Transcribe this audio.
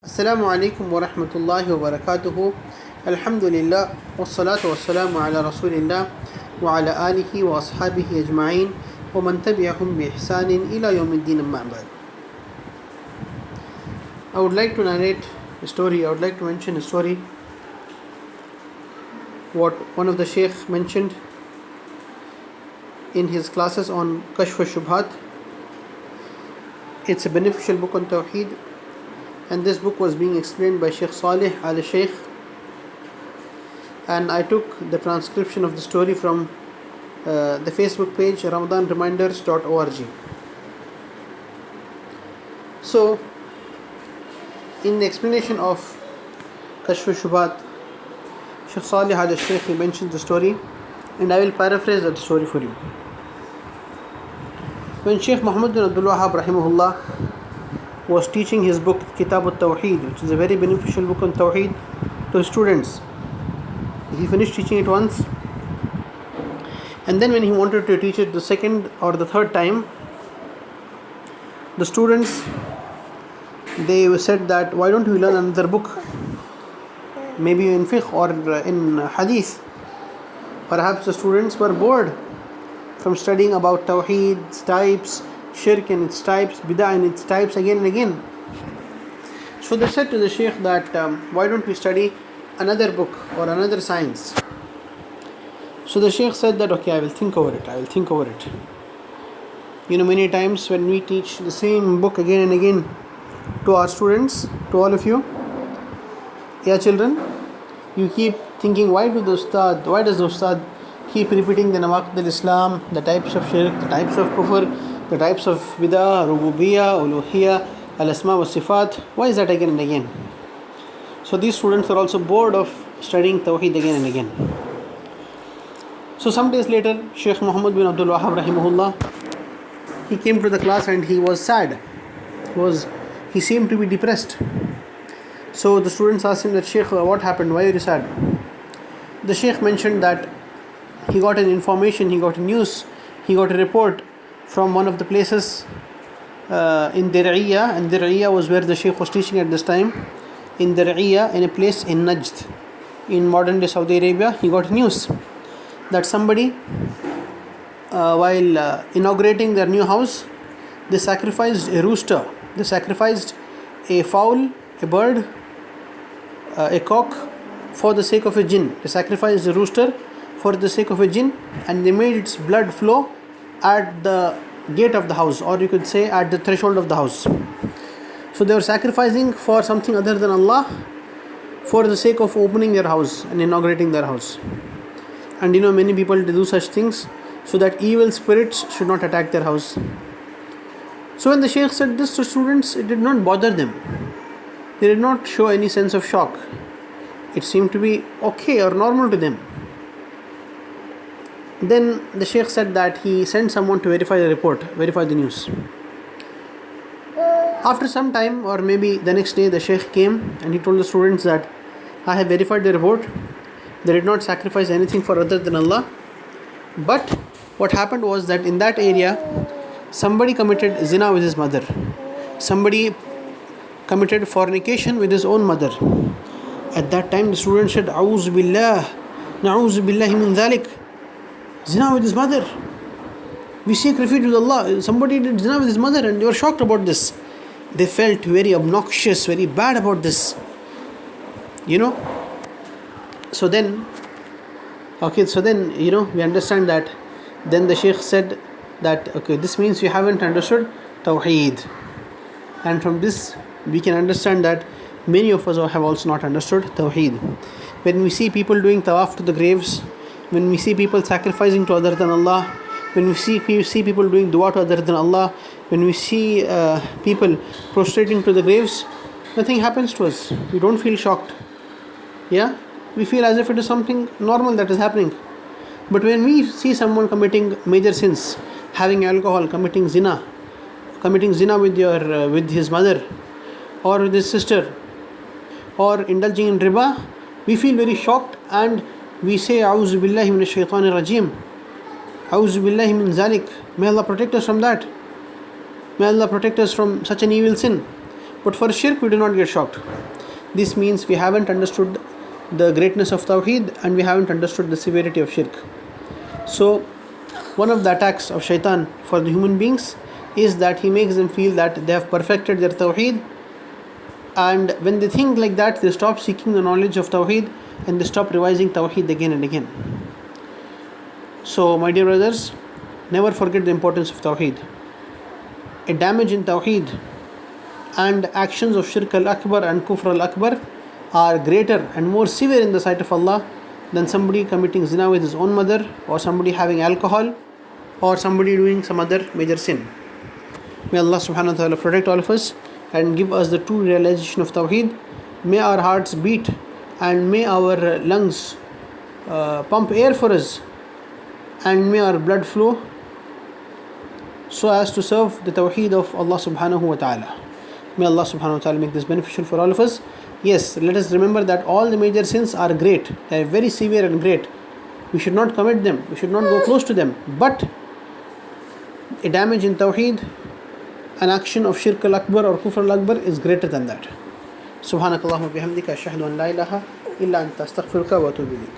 Assalamu alaikum wa rahmatullahi wa barakatuhu. Alhamdulillah wassalatu wassalamu ala rasulillah wa ala alihi wa ashabihi ajma'in wa man tabi'ahum bi ihsanin ila yawmiddin amma ba'd. I would like to narrate a story. I would like to mention a story what one of the Shaykh mentioned in his classes on Kashf al-Shubhat. It's a beneficial book on Tawheed, and this book was being explained by Sheikh Saleh Al Sheikh, and I took the transcription of the story from the Facebook page ramadanreminders.org. So in the explanation of Kashf al-Shubhat, Sheikh Saleh Al Sheikh, he mentions the story, and I will paraphrase that story for you. When Sheikh Muhammad bin Abdul Wahhab rahimahullah was teaching his book Kitab al-Tawheed, which is a very beneficial book on Tawheed, to his students, he finished teaching it once, and then when he wanted to teach it the second or the third time, the students, they said that why don't we learn another book, maybe in fiqh or in hadith. Perhaps the students were bored from studying about Tawheed, its types, Shirk and its types, Bid'ah and its types again and again. So they said to the Shaykh that why don't we study another book or another science. So the Shaykh said that okay, I will think over it. You know, many times when we teach the same book again and again to our students, to all of you, yeah children, you keep thinking, why does the Ustad keep repeating the Nawaqid al-Islam, the types of Shirk, the types of Kufr, the types of Bid'ah, Rububiyyah, Uluhiyyah, Al-Asma wa Sifat? Why is that again and again? So these students are also bored of studying Tawheed again and again. So some days later, Shaykh Muhammad bin Abdul Wahhab rahimahullah, he came to the class and he was sad. He seemed to be depressed. So the students asked him that, Shaykh, what happened? Why are you sad? The Shaykh mentioned that he got an information, he got a news, he got a report from one of the places in Dir'iyah, and Dir'iyah was where the Shaykh was teaching at this time. In Dir'iyah, in a place in Najd, in modern day Saudi Arabia, he got news that somebody, while inaugurating their new house, they sacrificed a rooster, they sacrificed a fowl, a bird, a cock, for the sake of a jinn. They sacrificed a rooster for the sake of a jinn, and they made its blood flow at the gate of the house, or you could say at the threshold of the house. So they were sacrificing for something other than Allah for the sake of opening their house and inaugurating their house. And you know, many people do such things so that evil spirits should not attack their house. So when the Shaykh said this to students, it did not bother them. They did not show any sense of shock. It seemed to be okay or normal to them. Then the Shaykh said that he sent someone to verify the news. After some time, or maybe the next day, the Shaykh came and he told the students that I have verified the report. They did not sacrifice anything for other than Allah. But what happened was that in that area, somebody committed zina with his mother. Somebody committed fornication with his own mother. At that time, the student said, A'udhu billah, na'udhu billahi min dhalik. Zina with his mother. We seek refuge with Allah. Somebody did zina with his mother, and they were shocked about this. They felt very obnoxious, very bad about this. You know. So then, we understand that. Then the Shaykh said that, okay, this means you haven't understood Tawheed. And from this, we can understand that many of us have also not understood Tawheed. When we see people doing tawaf to the graves, when we see people sacrificing to other than Allah, when we see people doing dua to other than Allah, when we see people prostrating to the graves, nothing happens to us. We don't feel shocked. Yeah? We feel as if it is something normal that is happening. But when we see someone committing major sins, having alcohol, committing zina with his mother or with his sister, or indulging in riba, we feel very shocked and we say, A'udhu billahi minash shaitanir rajim. A'udhu billahi min zalik. May Allah protect us from that. May Allah protect us from such an evil sin. But for shirk, we do not get shocked. This means we haven't understood the greatness of Tawheed and we haven't understood the severity of shirk. So, one of the attacks of shaitan for the human beings is that he makes them feel that they have perfected their Tawheed, and when they think like that, they stop seeking the knowledge of Tawheed and they stop revising Tawheed again and again. So, my dear brothers, never forget the importance of Tawheed. A damage in Tawheed and actions of Shirk al-Akbar and Kufr al-Akbar are greater and more severe in the sight of Allah than somebody committing zina with his own mother, or somebody having alcohol, or somebody doing some other major sin. May Allah subhanahu wa ta'ala protect all of us and give us the true realization of Tawheed. May our hearts beat and may our lungs pump air for us, and may our blood flow so as to serve the Tawheed of Allah subhanahu wa ta'ala. May Allah subhanahu wa ta'ala make this beneficial for all of us. Yes, let us remember that all the major sins are great. They are very severe and great. We should not commit them. We should not go close to them. But a damage in Tawheed, an action of Shirk al-Akbar or Kufr al-Akbar is greater than that. Subhanakallahumma bihamdika ashhadu an la ilaha illa anta astaghfiruka wa atubu ilayk.